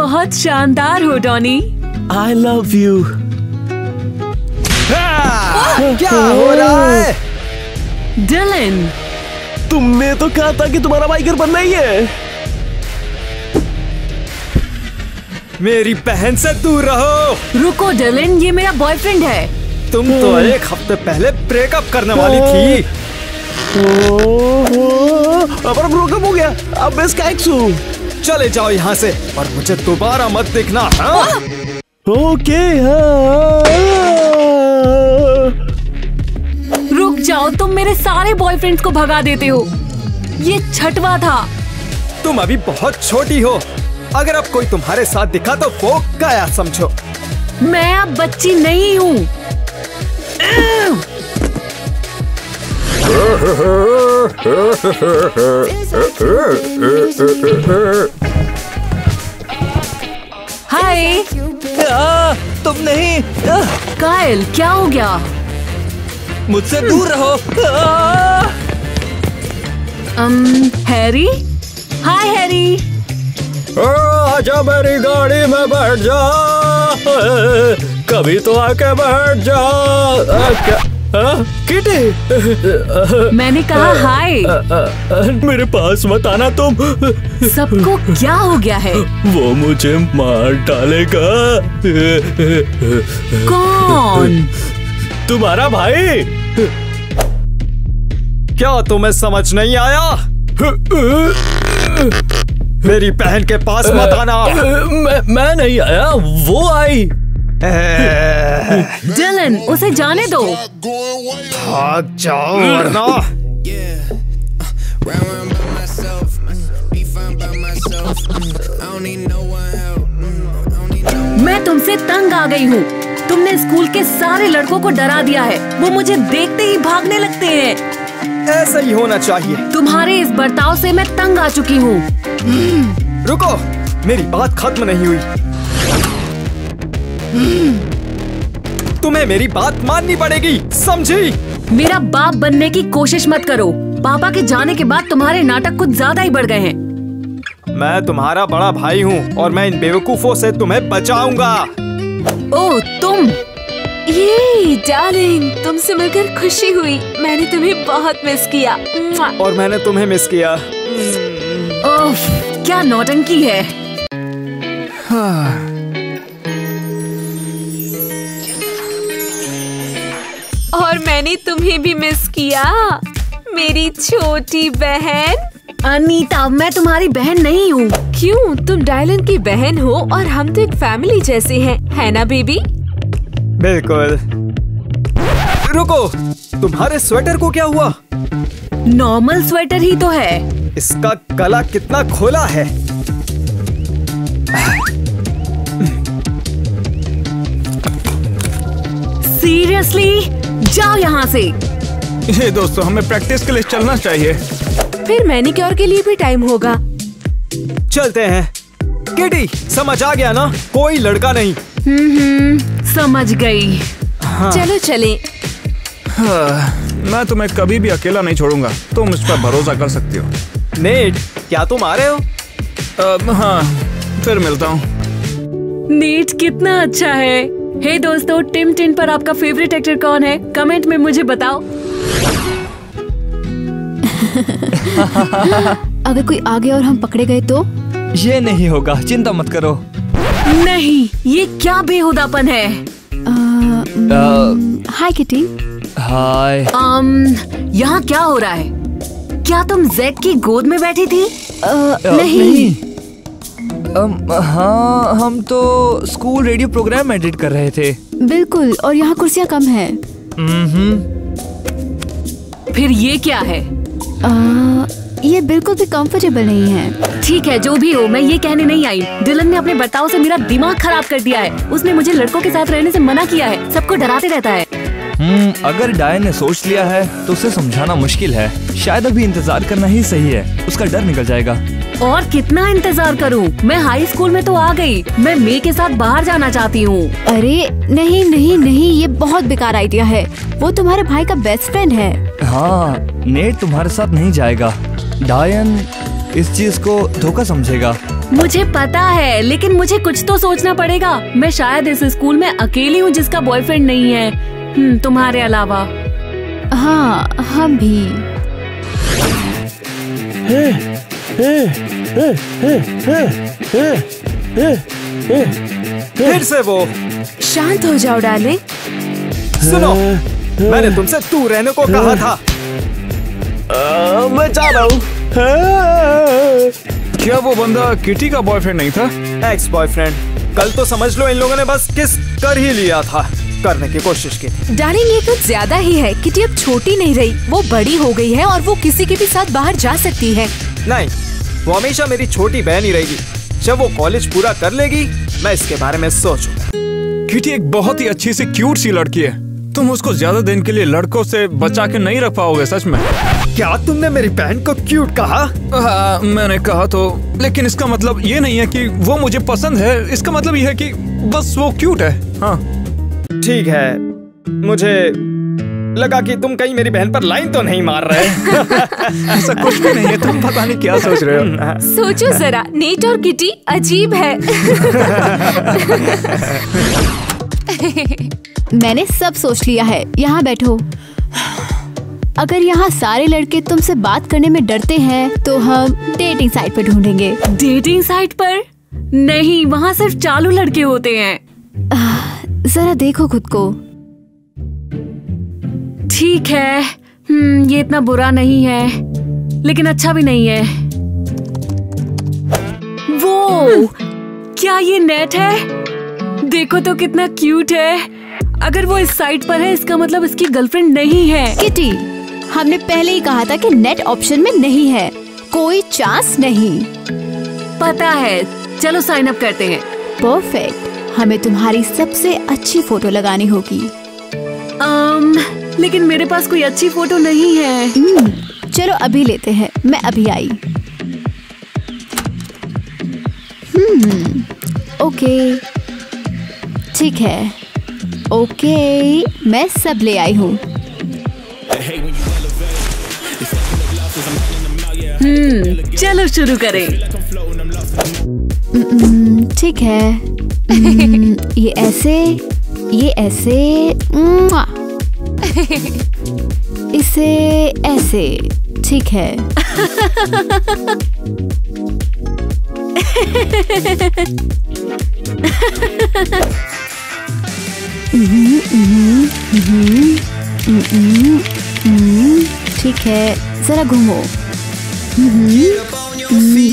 बहुत शानदार हो डॉनी। I love you। क्या हो रहा है? डिलन, तुमने तो कहा था कि तुम्हारा भाई घर बनना ही है। मेरी बहन से दूर रहो। रुको डिलन, ये मेरा बॉयफ्रेंड है। तुम तो एक हफ्ते पहले ब्रेकअप करने वाली थी। अब ब्रेकअप हो गया, अब मैं इसका एक्स हूँ। चले जाओ यहाँ से और मुझे दोबारा मत देखना। हाँ? ओके। रुक जाओ, तुम मेरे सारे बॉयफ्रेंड्स को भगा देते हो। ये छठवा था। तुम अभी बहुत छोटी हो। अगर अब कोई तुम्हारे साथ दिखा तो वो गया समझो। मैं अब बच्ची नहीं हूँ। हाय। तुम नहीं। कायल, क्या हो गया? मुझसे दूर रहो। हैरी। हाय हैरी। आजा मेरी गाड़ी में बैठ जा। कभी तो आके बैठ जा। किटी। मैंने कहा हाय। मेरे पास मत आना तुम। सबको क्या हो गया है? वो मुझे मार डालेगा। कौन? तुम्हारा भाई। क्या तुम्हें समझ नहीं आया? मेरी बहन के पास मत आना। मैं नहीं आया, वो आई। डिलन, उसे जाने दो। भाग जाओ वरना। मैं तुमसे तंग आ गई हूँ। तुमने स्कूल के सारे लड़कों को डरा दिया है। वो मुझे देखते ही भागने लगते हैं। ऐसा ही होना चाहिए। तुम्हारे इस बर्ताव से मैं तंग आ चुकी हूँ। रुको, मेरी बात खत्म नहीं हुई। तुम्हें मेरी बात माननी पड़ेगी, समझी? मेरा बाप बनने की कोशिश मत करो। पापा के जाने के बाद तुम्हारे नाटक कुछ ज्यादा ही बढ़ गए हैं। मैं तुम्हारा बड़ा भाई हूँ और मैं इन बेवकूफों से तुम्हें बचाऊंगा। ओह, तुम। ये डार्लिंग, तुमसे मिलकर खुशी हुई। मैंने तुम्हें बहुत मिस किया। और मैंने तुम्हें मिस किया। ओह, क्या नौटंकी है। और मैंने तुम्हें भी मिस किया, मेरी छोटी बहन। अनीता, मैं तुम्हारी बहन नहीं हूँ। क्यों? तुम डायलन की बहन हो और हम तो एक फैमिली जैसे हैं, है ना बेबी? बिल्कुल। रुको, तुम्हारे स्वेटर को क्या हुआ? नॉर्मल स्वेटर ही तो है। इसका गला कितना खोला है। सीरियसली? जाओ यहाँ से। ये दोस्तों, हमें प्रैक्टिस के लिए चलना चाहिए। फिर मैनिक्योर के लिए भी टाइम होगा। चलते हैं। किटी, समझ आ गया ना? कोई लड़का नहीं। समझ गई। हाँ। चलो चलें। मैं तुम्हें कभी भी अकेला नहीं छोड़ूंगा, तुम इस पर भरोसा कर सकती हो। नेट, क्या तुम आ रहे हो? हाँ, फिर मिलता हूँ। नेट कितना अच्छा है। हे दोस्तों, टिम टिन पर आपका फेवरेट एक्टर कौन है? कमेंट में मुझे बताओ। अगर कोई आ गया और हम पकड़े गए तो? ये नहीं होगा, चिंता मत करो। नहीं, ये क्या बेहुदापन है। हाय किटी। हाय। यहाँ क्या हो रहा है? क्या तुम जैक की गोद में बैठी थी? नहीं। हाँ, हम तो स्कूल रेडियो प्रोग्राम एडिट कर रहे थे। बिल्कुल, और यहाँ कुर्सियाँ कम हैं। फिर ये क्या है? ये बिल्कुल भी कंफर्टेबल नहीं है। ठीक है, जो भी हो, मैं ये कहने नहीं आई। डिलन ने अपने बर्ताव से मेरा दिमाग खराब कर दिया है। उसने मुझे लड़कों के साथ रहने से मना किया है। सबको डराते रहता है। अगर डायन ने सोच लिया है तो उसे समझाना मुश्किल है। शायद अभी इंतजार करना ही सही है, उसका डर निकल जाएगा। और कितना इंतजार करूं? मैं हाई स्कूल में तो आ गई। मैं मे के साथ बाहर जाना चाहती हूँ। अरे नहीं नहीं नहीं, ये बहुत बेकार आइडिया है। वो तुम्हारे भाई का बेस्ट फ्रेंड है। हाँ, नेट तुम्हारे साथ नहीं जाएगा। डायन इस चीज को धोखा समझेगा। मुझे पता है, लेकिन मुझे कुछ तो सोचना पड़ेगा। मैं शायद इस स्कूल में अकेली हूँ जिसका बॉयफ्रेंड नहीं है, तुम्हारे अलावा। हाँ, हम भी। फिर से वो। शांत हो जाओ डार्लिंग। सुनो, मैंने तुमसे दूर रहने को कहा था। मैं जा रहा हूँ। क्या वो बंदा किटी का बॉयफ्रेंड नहीं था? Ex boyfriend. कल तो समझ लो इन लोगों ने बस किस कर ही लिया था, करने की कोशिश की। डार्लिंग, ये कुछ ज्यादा ही है। किटी अब छोटी नहीं रही, वो बड़ी हो गई है और वो किसी के भी साथ बाहर जा सकती है। नहीं, वो हमेशा मेरी छोटी बहन ही रहेगी। जब वो कॉलेज पूरा कर लेगी, मैं इसके बारे में सोचूंगा। किटी एक बहुत ही अच्छी सी क्यूट सी लड़की है। तुम उसको ज्यादा दिन के लिए लड़कों से बचा के नहीं रख पाओगे, सच में। क्या तुमने मेरी बहन को क्यूट कहा? मैंने कहा तो, लेकिन इसका मतलब ये नहीं है कि वो मुझे पसंद है। इसका मतलब ये है कि बस वो क्यूट है। हाँ ठीक है, मुझे लगा कि तुम कहीं मेरी बहन पर लाइन तो नहीं मार रहे। ऐसा कुछ भी नहीं है, तुम पता नहीं क्या सोच रहे हो। सोचो जरा, नेट और किटी अजीब है। मैंने सब सोच लिया है, यहाँ बैठो। अगर यहाँ सारे लड़के तुमसे बात करने में डरते हैं तो हम डेटिंग साइट पर ढूंढेंगे। डेटिंग साइट पर? नहीं, वहाँ सिर्फ चालू लड़के होते हैं। जरा देखो खुद को। ठीक है, ये इतना बुरा नहीं है, लेकिन अच्छा भी नहीं है। वो क्या ये नेट है? देखो तो कितना क्यूट है। अगर वो इस साइट पर है, इसका मतलब इसकी गर्लफ्रेंड नहीं है। किटी, हमने पहले ही कहा था कि नेट ऑप्शन में नहीं है, कोई चांस नहीं। पता है, चलो साइन अप करते हैं। परफेक्ट, हमें तुम्हारी सबसे अच्छी फोटो लगानी होगी। लेकिन मेरे पास कोई अच्छी फोटो नहीं है। चलो अभी लेते हैं, मैं अभी आई। ओके, ठीक है। ओके, मैं सब ले आई हूँ। चलो शुरू करें। ठीक है। ये ऐसे, ये ऐसे, इसे ऐसे, ठीक है। ठीक है, जरा घूमो।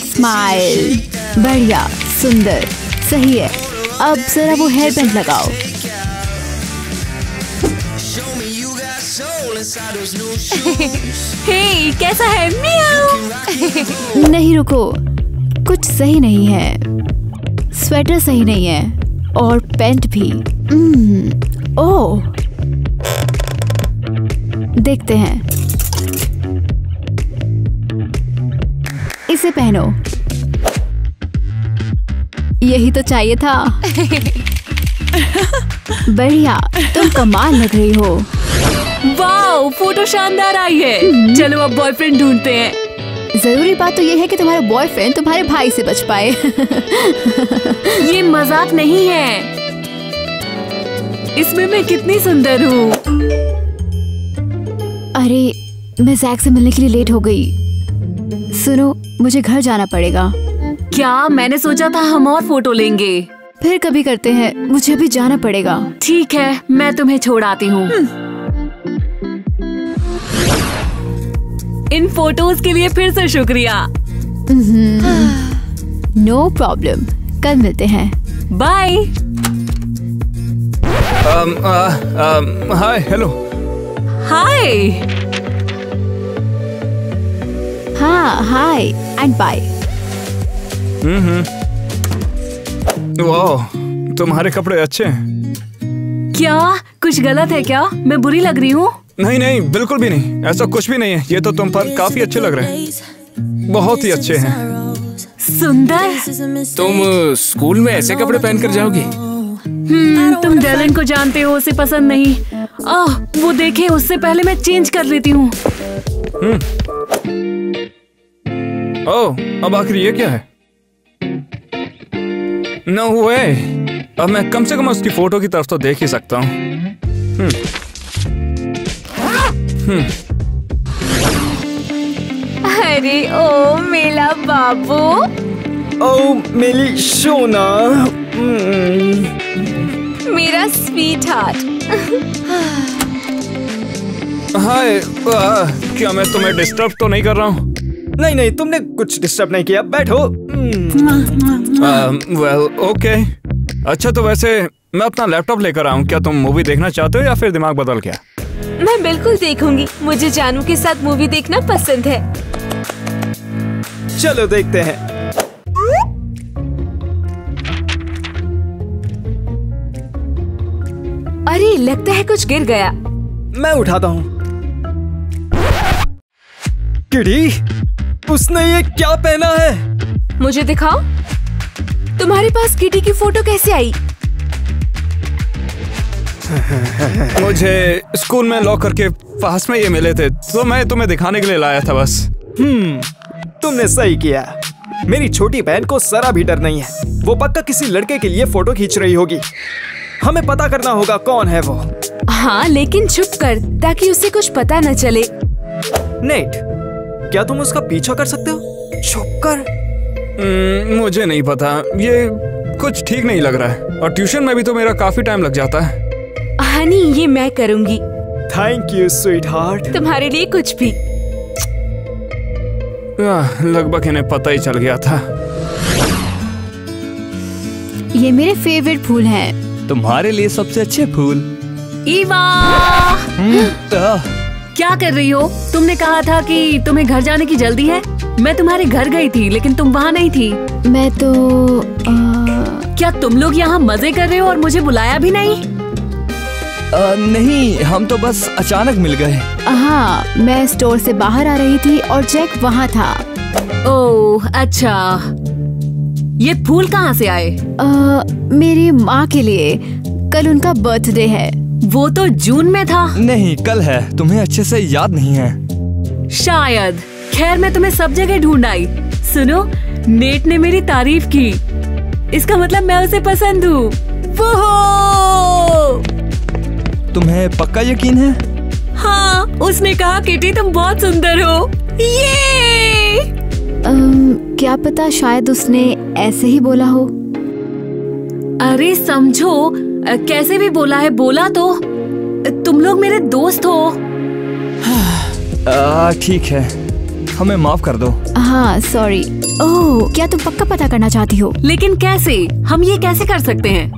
स्माइल, बढ़िया, सुंदर, सही है। अब जरा वो हेयर बैंड लगाओ। हे, कैसा है? मियाऊ। नहीं, रुको, कुछ सही नहीं है। स्वेटर सही नहीं है और पैंट भी। ओह, देखते हैं। इसे पहनो। यही तो चाहिए था। बढ़िया, तुम कमाल लग रही हो। वाओ, फोटो शानदार आई है। चलो अब बॉयफ्रेंड ढूंढते हैं। जरूरी बात तो ये है कि तुम्हारा बॉयफ्रेंड तुम्हारे भाई से बच पाए। ये मजाक नहीं है। इसमें मैं कितनी सुंदर हूँ। अरे, मैं जैक से मिलने के लिए लेट हो गई। सुनो, मुझे घर जाना पड़ेगा। क्या? मैंने सोचा था हम और फोटो लेंगे। फिर कभी करते हैं, मुझे अभी जाना पड़ेगा। ठीक है, मैं तुम्हें छोड़ आती हूँ। इन फोटोज के लिए फिर से शुक्रिया। नो प्रॉब्लम, कल मिलते हैं। बाय। हाय, हेलो। हाय। हाँ, हाय एंड बाय। वाह, तुम्हारे कपड़े अच्छे हैं। क्या कुछ गलत है क्या? मैं बुरी लग रही हूँ? नहीं नहीं, बिल्कुल भी नहीं, ऐसा कुछ भी नहीं है। ये तो तुम पर काफी अच्छे लग रहे हैं, बहुत ही अच्छे हैं। सुंदर। तुम स्कूल में ऐसे कपड़े पहनकर जाओगी? तुम डैलन को जानते हो, उसे पसंद नहीं। वो देखे, उससे पहले मैं चेंज कर लेती हूँ। ओह, अब आखिर ये क्या है? नो वे। अब मैं कम से कम उसकी फोटो की तरफ तो देख ही सकता हूँ। अरे ओ मेरा बाबू, ओ मेरी सोना, मेरा स्वीट हार्ट। हाय, क्या मैं तुम्हें डिस्टर्ब तो नहीं कर रहा हूँ? नहीं नहीं, तुमने कुछ डिस्टर्ब नहीं किया, बैठो। Well okay. अच्छा तो वैसे मैं अपना लैपटॉप लेकर आऊँ, क्या तुम मूवी देखना चाहते हो या फिर दिमाग बदल गया? मैं बिल्कुल देखूंगी, मुझे जानू के साथ मूवी देखना पसंद है। चलो देखते हैं। अरे लगता है कुछ गिर गया। मैं उठाता हूँ। किटी, उसने ये क्या पहना है? मुझे दिखाओ, तुम्हारे पास किटी की फोटो कैसे आई? मुझे स्कूल में लॉकर के पास में ये मिले थे, तो मैं तुम्हें दिखाने के लिए लाया था बस। तुमने सही किया। मेरी छोटी बहन को जरा भी डर नहीं है। वो पक्का किसी लड़के के लिए फोटो खींच रही होगी। हमें पता करना होगा कौन है वो। हाँ लेकिन चुप कर, ताकि उसे कुछ पता न चले। नेट, क्या तुम उसका पीछा कर सकते हो? चुप कर। मुझे नहीं पता, ये कुछ ठीक नहीं लग रहा है। और ट्यूशन में भी तो मेरा काफी टाइम लग जाता है। हनी, ये मैं करूंगी। Thank you sweet heart. तुम्हारे लिए कुछ भी। लगभग इन्हें पता ही चल गया था। ये मेरे फेवरेट फूल हैं। तुम्हारे लिए सबसे अच्छे फूल। ईवा, क्या कर रही हो? तुमने कहा था कि तुम्हें घर जाने की जल्दी है। मैं तुम्हारे घर गई थी लेकिन तुम वहाँ नहीं थी। मैं तो क्या तुम लोग यहाँ मजे कर रहे हो और मुझे बुलाया भी नहीं? नहीं, हम तो बस अचानक मिल गए। हाँ, मैं स्टोर से बाहर आ रही थी और जैक वहाँ था। ओह अच्छा, ये फूल कहाँ से आए? मेरी माँ के लिए। कल उनका बर्थडे है। वो तो जून में था। नहीं, कल है। तुम्हें अच्छे से याद नहीं है शायद। खैर, मैं तुम्हें सब जगह ढूंढ आई। सुनो, नेट ने मेरी तारीफ की। इसका मतलब मैं उसे पसंद हूँ। वो तुम्हें पक्का यकीन है? हाँ, उसने कहा किटी तुम बहुत सुंदर हो। ये क्या पता, शायद उसने ऐसे ही बोला हो। अरे समझो, कैसे भी बोला है, बोला तो। तुम लोग मेरे दोस्त हो। ठीक है, हमें माफ कर दो। हाँ सॉरी। ओह, क्या तुम पक्का पता करना चाहती हो? लेकिन कैसे? हम ये कैसे कर सकते हैं?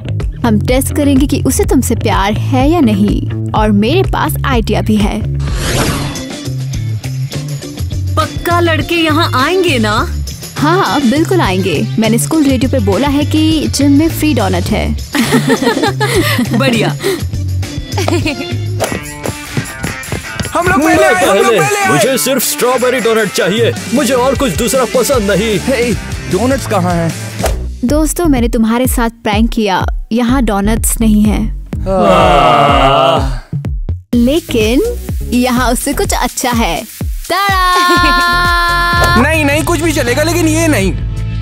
हम टेस्ट करेंगे कि उसे तुमसे प्यार है या नहीं, और मेरे पास आइडिया भी है। पक्का लड़के यहाँ आएंगे ना? हाँ बिल्कुल आएंगे। मैंने स्कूल रेडियो पे बोला है कि जिम में फ्री डोनट है। बढ़िया। हम लोग पहले आए। मुझे सिर्फ स्ट्रॉबेरी डोनट चाहिए, मुझे और कुछ दूसरा पसंद नहीं। हे, डोनट्स कहाँ हैं? दोस्तों, मैंने तुम्हारे साथ प्रैंक किया। यहाँ डोनट्स नहीं है। लेकिन यहाँ उससे कुछ अच्छा है। नहीं नहीं, कुछ भी चलेगा, लेकिन ये नहीं।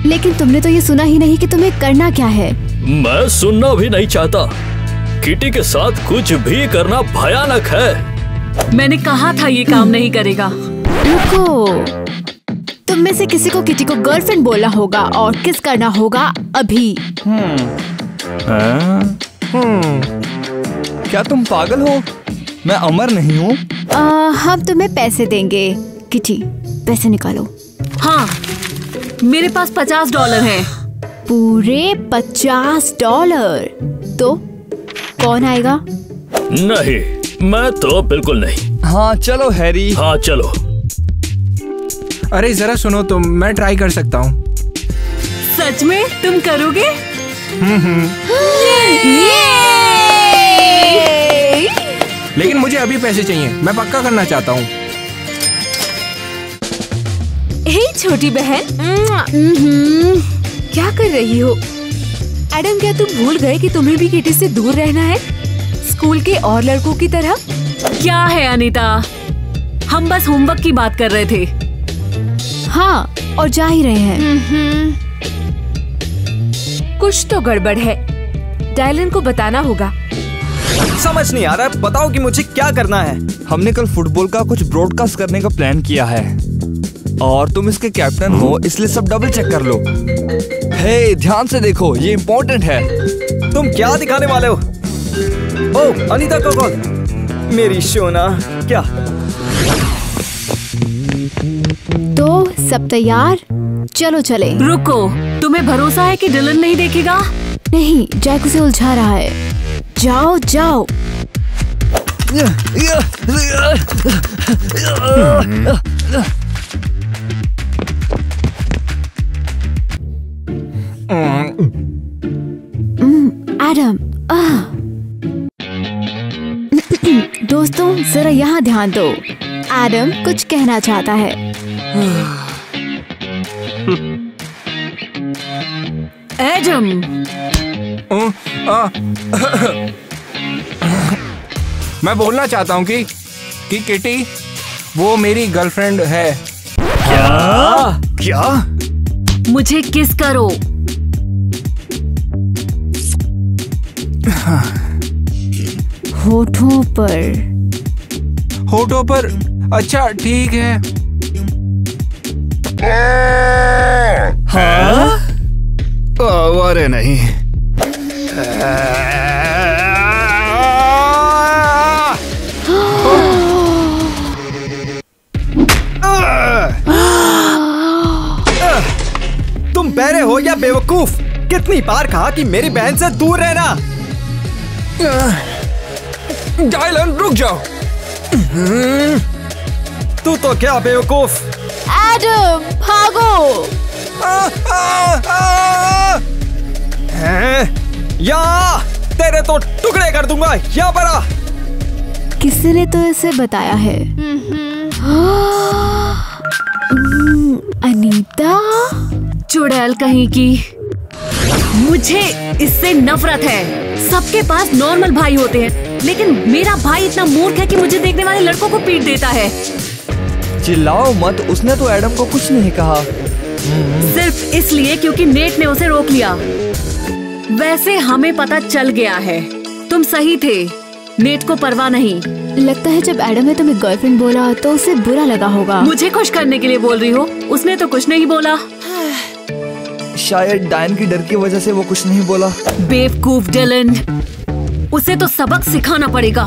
लेकिन तुमने तो ये सुना ही नहीं कि तुम्हें करना क्या है। मैं सुनना भी नहीं चाहता। किटी के साथ कुछ भी करना भयानक है। मैंने कहा था ये काम नहीं करेगा। रुको, तुम में से किसी को किटी को गर्लफ्रेंड बोलना होगा और किस करना होगा अभी। क्या तुम पागल हो? मैं अमर नहीं हूँ। हम तुम्हें पैसे देंगे। किटी, पैसे निकालो। हाँ, मेरे पास $50 हैं। पूरे $50? तो कौन आएगा? नहीं, मैं तो बिल्कुल नहीं। हाँ चलो हैरी। हाँ चलो। अरे जरा सुनो तुम, मैं ट्राई कर सकता हूँ। सच में तुम करोगे? लेकिन मुझे अभी पैसे चाहिए, मैं पक्का करना चाहता हूँ। हे छोटी बहन, क्या कर रही हो? एडम, क्या तुम भूल गए कि तुम्हें भी किटी से दूर रहना है, स्कूल के और लड़कों की तरह? क्या है अनीता, हम बस होमवर्क की बात कर रहे थे। हाँ, और जा ही रहे हैं। कुछ तो गड़बड़ है। डायलन को बताना होगा। समझ नहीं आ रहा, बताओ कि मुझे क्या करना है। हमने कल फुटबॉल का कुछ ब्रॉडकास्ट करने का प्लान किया है और तुम इसके कैप्टन हो, इसलिए सब डबल चेक कर लो। हे, ध्यान से देखो, ये इम्पोर्टेंट है। तुम क्या दिखाने वाले हो? ओह, अनीता का कॉल। मेरी शोना, क्या? तो सब तैयार? चलो चले। रुको, तुम्हें भरोसा है कि डिलन नहीं देखेगा? नहीं, जैक उसे उलझा रहा है। जाओ जाओ। एडम, दोस्तों जरा यहाँ ध्यान दो। एडम कुछ कहना चाहता है। एडम, मैं बोलना चाहता हूँ कि किटी वो मेरी गर्लफ्रेंड है। क्या? मुझे किस करो। होठों पर। होठों पर? अच्छा ठीक है। हाँ? अरे नहीं। तुम बहरे हो या बेवकूफ? कितनी बार कहा कि मेरी बहन से दूर रहना। डायलन रुक जाओ। तू तो क्या बेवकूफ। एडम भागो। हैं? या तेरे तो टुकड़े कर दूंगा। या बड़ा किसी ने तो इसे बताया है। अनीता, चुड़ैल कहीं की। मुझे इससे नफरत है। सबके पास नॉर्मल भाई होते हैं, लेकिन मेरा भाई इतना मूर्ख है कि मुझे देखने वाले लड़कों को पीट देता है। चिल्लाओ मत, उसने तो एडम को कुछ नहीं कहा। सिर्फ इसलिए क्योंकि नेट ने उसे रोक लिया। वैसे हमें पता चल गया है, तुम सही थे। नेट को परवाह नहीं। लगता है जब एडम ने तुम्हें गर्लफ्रेंड बोला तो उसे बुरा लगा होगा। मुझे खुश करने के लिए बोल रही हो? उसने तो कुछ नहीं बोला। शायद डायन की डर की वजह से वो कुछ नहीं बोला। बेवकूफ डिलन, उसे तो सबक सिखाना पड़ेगा।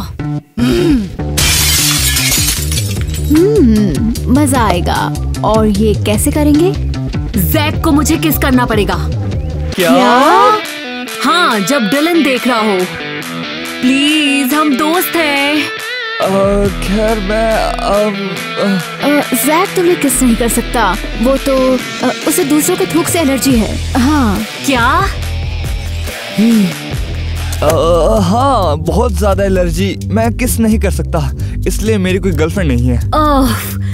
मजा आएगा। और ये कैसे करेंगे? जैक को मुझे किस करना पड़ेगा। क्या? हाँ, जब डिलन देख रहा हो। प्लीज, हम दोस्त हैं। खैर मैं जैक तुम्हें किस नहीं कर सकता। वो तो उसे दूसरों के थूक से एलर्जी है। हाँ। क्या? हाँ, बहुत ज्यादा एलर्जी। मैं किस नहीं कर सकता, इसलिए मेरी कोई गर्लफ्रेंड नहीं है। ओह,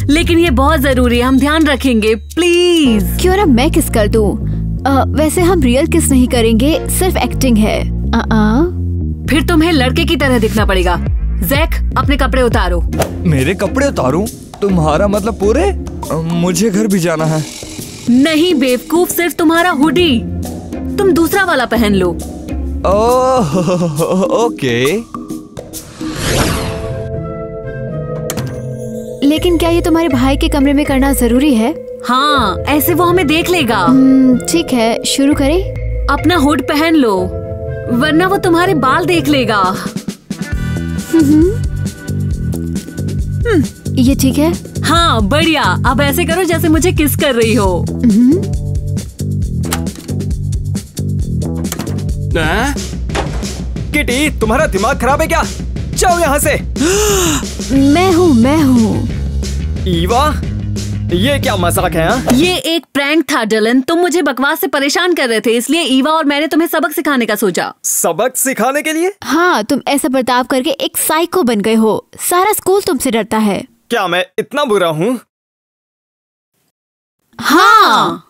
लेकिन ये बहुत जरूरी है, हम ध्यान रखेंगे। प्लीज। क्यों ना मैं किस कर दूं? वैसे हम रियल किस नहीं करेंगे, सिर्फ एक्टिंग है। फिर तुम्हें लड़के की तरह दिखना पड़ेगा। जैक, अपने कपड़े उतारो। मेरे कपड़े उतारूं? तुम्हारा मतलब पूरे? मुझे घर भी जाना है। नहीं बेवकूफ, सिर्फ तुम्हारा हुडी। तुम दूसरा वाला पहन लो। ओह, ओके। लेकिन क्या ये तुम्हारे भाई के कमरे में करना जरूरी है? हाँ, ऐसे वो हमें देख लेगा। ठीक है, शुरू करें। अपना हुड पहन लो, वरना वो तुम्हारे बाल देख लेगा। ये ठीक है? हाँ, बढ़िया। अब ऐसे करो जैसे मुझे किस कर रही हो। किटी, तुम्हारा दिमाग खराब है क्या? जाओ यहाँ से। मैं हूँ। ईवा, ये क्या मजाक है? हाँ? ये एक प्रैंक था डिलन। तुम मुझे बकवास से परेशान कर रहे थे, इसलिए ईवा और मैंने तुम्हें सबक सिखाने का सोचा। सबक सिखाने के लिए? हाँ, तुम ऐसा बर्ताव करके एक साइको बन गए हो। सारा स्कूल तुमसे डरता है। क्या मैं इतना बुरा हूँ? हाँ,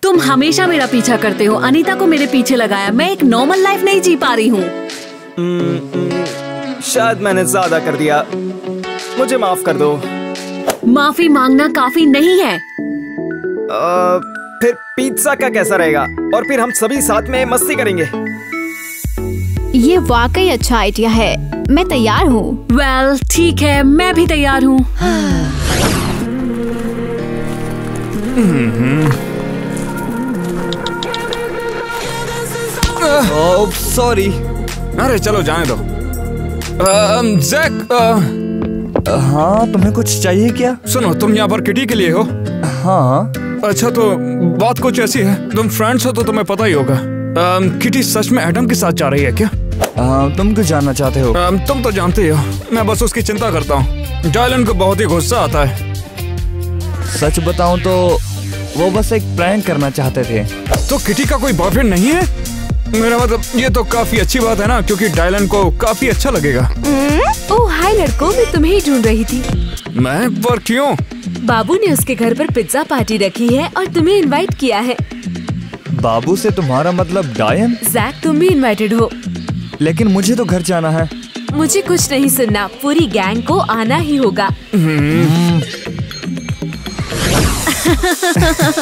तुम हमेशा मेरा पीछा करते हो। अनीता को मेरे पीछे लगाया। मैं एक नॉर्मल लाइफ नहीं जी पा रही हूँ। शायद मैंने ज्यादा कर दिया, मुझे माफ कर दो। माफी मांगना काफी नहीं है। पिज्जा का कैसा रहेगा? और फिर हम सभी साथ में मस्ती करेंगे। ये वाकई अच्छा आइडिया है, मैं तैयार हूँ। वेल, ठीक है, मैं भी तैयार हूँ। Oh sorry. अरे चलो जाने दो। जैक, हाँ तुम्हें कुछ चाहिए क्या? सुनो, तुम यहाँ पर किटी के लिए हो? हाँ। अच्छा तो बात कुछ ऐसी है, तुम फ्रेंड्स हो तो तुम्हें पता ही होगा। किटी सच में एडम के साथ जा रही है क्या? तुम क्यों जानना चाहते हो? तुम तो जानते ही हो, मैं बस उसकी चिंता करता हूँ। डायलन को बहुत ही गुस्सा आता है। सच बताऊं तो वो बस एक प्रैंक करना चाहते थे। तो किटी का कोई बॉयफ्रेंड नहीं है? मेरा मतलब ये तो काफी अच्छी बात है ना, क्योंकि डायलन को काफी अच्छा लगेगा। ओह हाय लड़कों, मैं तुम्हें ही ढूंढ रही थी। मैं? पर क्यों? बाबू ने उसके घर पर पिज्जा पार्टी रखी है और तुम्हें इनवाइट किया है। बाबू से तुम्हारा मतलब डायन? जैक, तुम भी इनवाइटेड हो। लेकिन मुझे तो घर जाना है। मुझे कुछ नहीं सुनना, पूरी गैंग को आना ही होगा।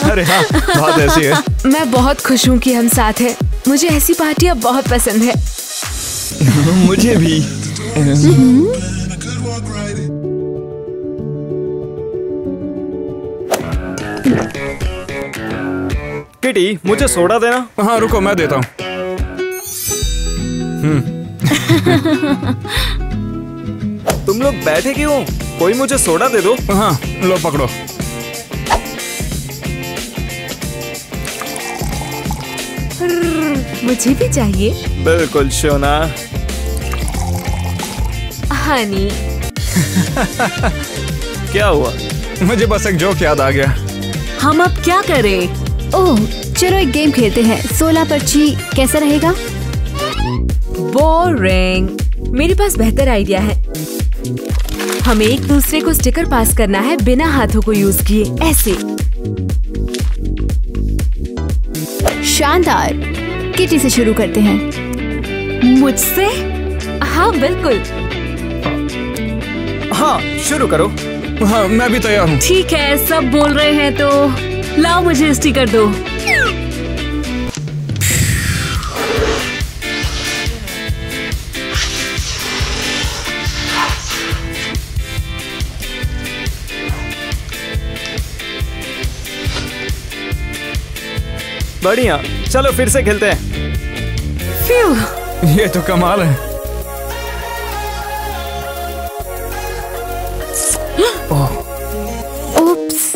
अरे हाँ, बात ऐसी है। मैं बहुत खुश हूँ कि हम साथ हैं। मुझे ऐसी पार्टियाँ बहुत पसंद है। मुझे भी। किटी, मुझे सोडा देना। हाँ रुको, मैं देता हूँ। तुम लोग बैठे क्यों? कोई मुझे सोडा दे दो। हाँ लो पकड़ो। मुझे भी चाहिए। बिल्कुल शोना। हनी। क्या हुआ? मुझे बस एक जोक याद आ गया। हम अब क्या करें? ओह चलो एक गेम खेलते हैं। 16 पर्ची कैसा रहेगा? बोरिंग। मेरे पास बेहतर आइडिया है। हमें एक दूसरे को स्टिकर पास करना है बिना हाथों को यूज किए, ऐसे। शानदार। किटी से शुरू करते हैं। मुझसे? हाँ बिल्कुल। हाँ शुरू करो। हाँ मैं भी तैयार हूँ। ठीक है, सब बोल रहे हैं तो लाओ मुझे स्टिकर दो। बढ़िया, चलो फिर से खेलते हैं। ये तो कमाल है। ओप्स।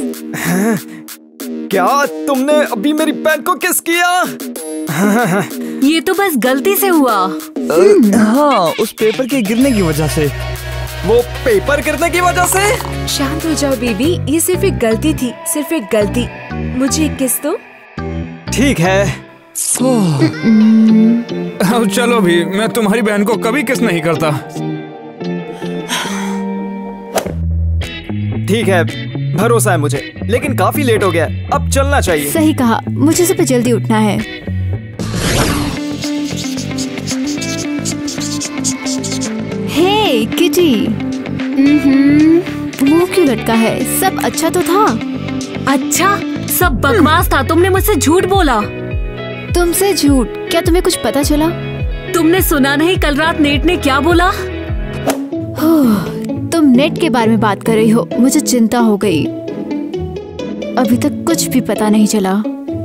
क्या तुमने अभी मेरी पेन को किस किया? ये तो बस गलती से हुआ। हाँ, उस पेपर के गिरने की वजह से। वो पेपर गिरने की वजह से? शांत हो जाओ बेबी, ये सिर्फ एक गलती थी, सिर्फ एक गलती। मुझे एक किस दो। ठीक है। अब चलो भी, मैं तुम्हारी बहन को कभी किस नहीं करता। ठीक है, भरोसा है मुझे, लेकिन काफी लेट हो गया, अब चलना चाहिए। सही कहा, मुझे सुबह जल्दी उठना है। हे किटी। मुंह क्यों लटका है? सब अच्छा तो था। अच्छा, सब बकवास था। तुमने मुझसे झूठ बोला। तुमसे झूठ? क्या तुम्हें कुछ पता चला? तुमने सुना नहीं कल रात नेट ने क्या बोला? तुम नेट के बारे में बात कर रही हो, मुझे चिंता हो गई। अभी तक कुछ भी पता नहीं चला।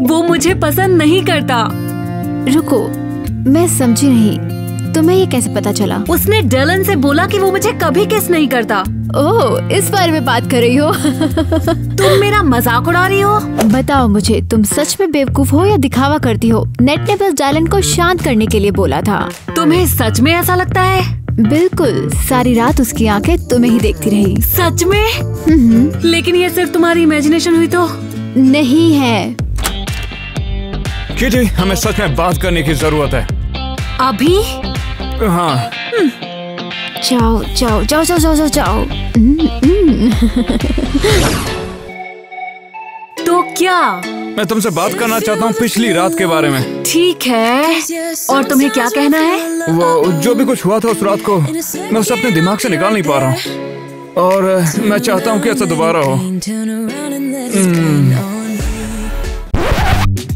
वो मुझे पसंद नहीं करता। रुको, मैं समझी नहीं, तुम्हें ये कैसे पता चला? उसने डलन से बोला कि वो मुझे कभी किस नहीं करता। ओह, इस बारे में बात कर रही हो? तुम मेरा मजाक उड़ा रही हो? बताओ मुझे, तुम सच में बेवकूफ हो या दिखावा करती हो? नेट ने बस डायलन को शांत करने के लिए बोला था। तुम्हें सच में ऐसा लगता है? बिल्कुल, सारी रात उसकी आंखें तुम्हें ही देखती रही। सच में? लेकिन ये सिर्फ तुम्हारी इमेजिनेशन हुई तो? नहीं है। किटी, हमें सच में बात करने की जरूरत है। अभी? हाँ। जाओ जाओ जाओ जाओ जाओ जाओ। तो क्या? मैं तुमसे बात करना चाहता हूँ पिछली रात के बारे में। ठीक है, और तुम्हें क्या कहना है? वो जो भी कुछ हुआ था उस रात को, मैं उसे अपने दिमाग से निकाल नहीं पा रहा हूँ, और मैं चाहता हूँ कि ऐसा दोबारा हो।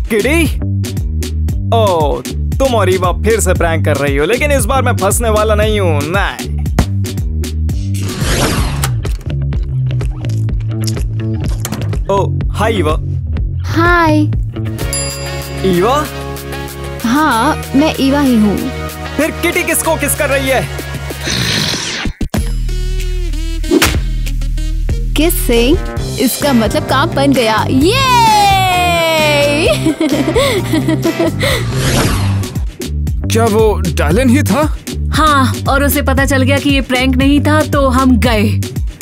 किटी, ओ तुम और ईवा फिर से प्रैंक कर रही हो, लेकिन इस बार मैं फंसने वाला नहीं हूं। नहीं। ओ हाय ईवा। हाय। ईवा? हाँ, मैं ईवा ही हूँ। फिर किटी किसको किस कर रही है? किसिंग, इसका मतलब काम बन गया। ये क्या वो डायलन ही था? हाँ, और उसे पता चल गया कि ये प्रैंक नहीं था तो हम गए।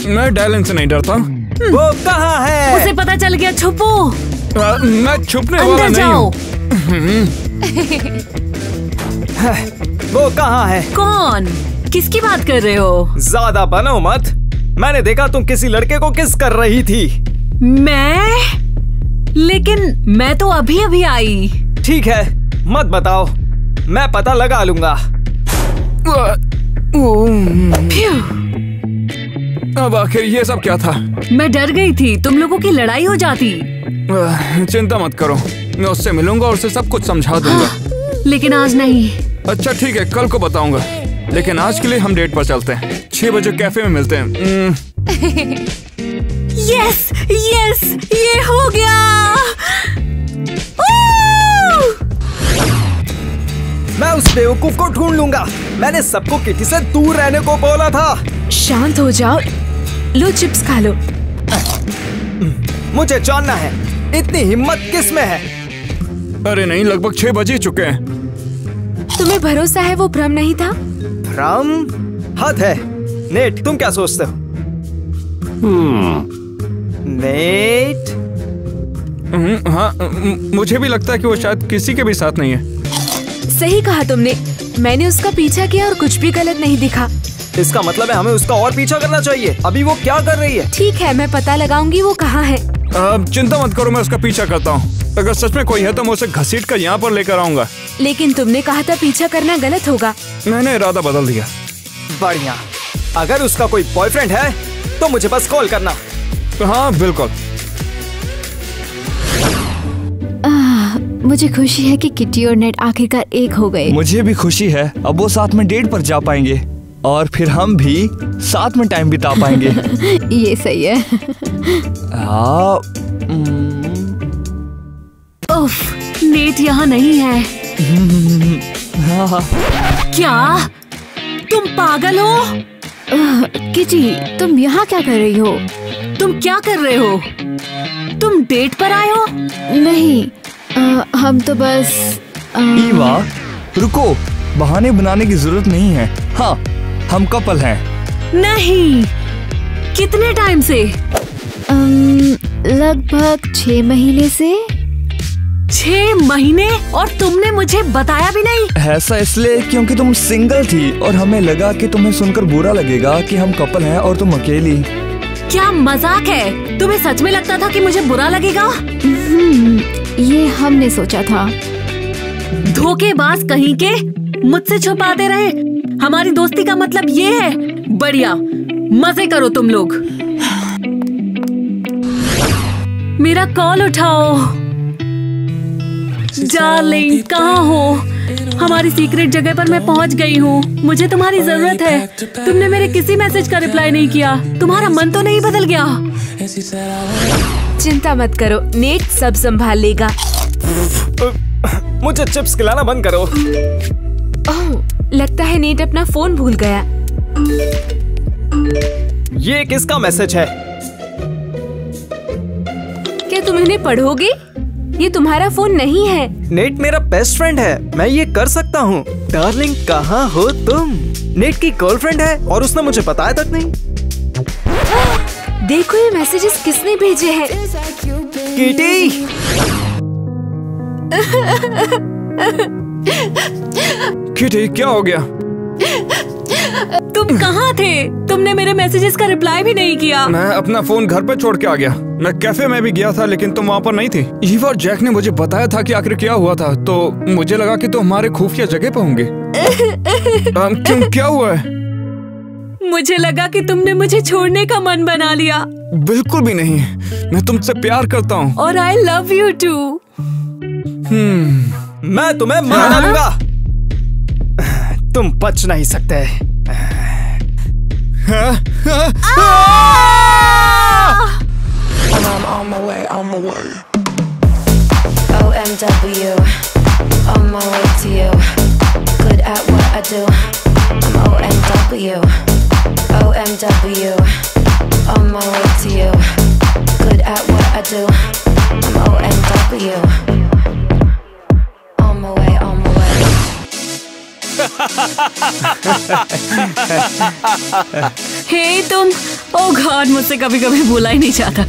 मैं डायलन से नहीं डरता। वो कहाँ है? उसे पता चल गया, छुपो। मैं छुपने वाला अंदर नहीं जाओ। वो कहाँ है? कौन? किसकी बात कर रहे हो? ज्यादा बनो मत। मैंने देखा तुम किसी लड़के को किस कर रही थी। मैं? लेकिन मैं तो अभी अभी आई। ठीक है, मत बताओ, मैं पता लगा लूंगा। अब आखिर ये सब क्या था? मैं डर गई थी तुम लोगों की लड़ाई हो जाती। चिंता मत करो, मैं उससे मिलूंगा और उसे सब कुछ समझा दूंगा। लेकिन आज नहीं। अच्छा ठीक है, कल को बताऊंगा। लेकिन आज के लिए हम डेट पर चलते हैं। 6 बजे कैफे में मिलते हैं। यस यस, ये हो गया। मैं उस बेवकूफ को ढूंढ लूंगा। मैंने सबको किटी से दूर रहने को बोला था। शांत हो जाओ, लो चिप्स खा लो। मुझे जानना है, इतनी हिम्मत किस में है? अरे नहीं, लगभग 6 बज ही चुके हैं। तुम्हें भरोसा है वो भ्रम नहीं था? भ्रम? हद है। नेट, तुम क्या सोचते हो? नेट? हाँ, मुझे भी लगता है कि वो शायद किसी के भी साथ नहीं है। सही कहा तुमने। मैंने उसका पीछा किया और कुछ भी गलत नहीं दिखा। इसका मतलब है हमें उसका और पीछा करना चाहिए। अभी वो क्या कर रही है? ठीक है, मैं पता लगाऊंगी वो कहाँ है। चिंता मत करो, मैं उसका पीछा करता हूँ। अगर सच में कोई है तो मैं उसे घसीट कर यहाँ पर लेकर आऊंगा। लेकिन तुमने कहा था पीछा करना गलत होगा। मैंने इरादा बदल दिया। बढ़िया। अगर उसका कोई बॉयफ्रेंड है तो मुझे बस कॉल करना। हाँ बिल्कुल। मुझे खुशी है कि किटी और नेट आखिरकार एक हो गए। मुझे भी खुशी है, अब वो साथ में डेट पर जा पाएंगे और फिर हम भी साथ में टाइम बिता पाएंगे। ये सही है। उफ, नेट यहाँ नहीं है। क्या तुम पागल हो? किटी, तुम यहाँ क्या कर रही हो? तुम क्या कर रहे हो? तुम डेट पर आए हो? नहीं, हम तो बस ईवा, रुको, बहाने बनाने की जरूरत नहीं है। हाँ, हम कपल हैं। नहीं। कितने टाइम से? लगभग 6 महीने से। 6 महीने? और तुमने मुझे बताया भी नहीं? ऐसा इसलिए क्योंकि तुम सिंगल थी और हमें लगा कि तुम्हें सुनकर बुरा लगेगा कि हम कपल हैं और तुम अकेली। क्या मजाक है? तुम्हें सच में लगता था कि मुझे बुरा लगेगा? ये हमने सोचा था। धोखेबाज कहीं के, मुझसे छुपाते रहे। हमारी दोस्ती का मतलब ये है। बढ़िया, मजे करो तुम लोग। मेरा कॉल उठाओ। डार्लिंग, कहाँ हो? हमारी सीक्रेट जगह पर मैं पहुँच गई हूँ। मुझे तुम्हारी जरूरत है। तुमने मेरे किसी मैसेज का रिप्लाई नहीं किया। तुम्हारा मन तो नहीं बदल गया? चिंता मत करो, नेट सब संभाल लेगा। मुझे चिप्स खिलाना बंद करो। ओह, लगता है नेट अपना फोन भूल गया। ये किसका मैसेज है? क्या तुम इन्हें पढ़ोगे? ये तुम्हारा फोन नहीं है। नेट मेरा बेस्ट फ्रेंड है, मैं ये कर सकता हूँ। डार्लिंग, कहाँ हो तुम? नेट की गर्लफ्रेंड है और उसने मुझे बताया तक नहीं। देखो ये मैसेजेस किसने भेजे हैं। किटी! किटी, क्या हो गया? तुम कहाँ थे? तुमने मेरे मैसेजेस का रिप्लाई भी नहीं किया। मैं अपना फोन घर पे छोड़ के आ गया। मैं कैफे में भी गया था लेकिन तुम वहाँ पर नहीं थी। ईवा और जैक ने मुझे बताया था कि आखिर क्या हुआ था, तो मुझे लगा कि तुम हमारे खुफिया जगह पे होंगे। क्यों, क्या हुआ है? मुझे लगा कि तुमने मुझे छोड़ने का मन बना लिया। बिल्कुल भी नहीं, मैं तुमसे प्यार करता हूँ। और आई लव यू टू। मैं तुम्हें मार डालूंगा। तुम बच नहीं सकते। OMW, on my way to you. Good at what I do. I'm OMW, OMW, on my way to you. Good at what I do. I'm OMW, on my way, on my way. हे तुम, ओ God, मुझसे कभी कभी भूला ही नहीं जाता।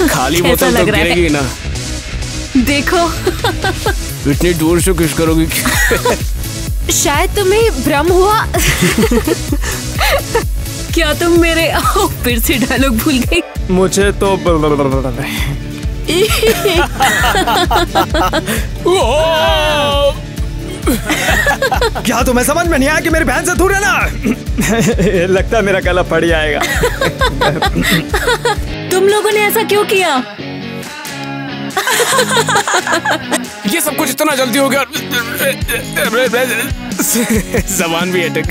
खाली कैसा बोतल लग तो रहा है? गिरेगी ना। देखो इतनी दूर से किस करोगी? शायद तुम्हें भ्रम हुआ। क्या तुम मेरे फिर से डायलॉग भूल गई? मुझे तो क्या तुम्हें समझ में नहीं आया कि मेरी बहन से दूर रहना? लगता है मेरा गला फट जाएगा। तुम लोगों ने ऐसा क्यों किया? ये सब कुछ इतना जल्दी हो गया, जबान भी अटक।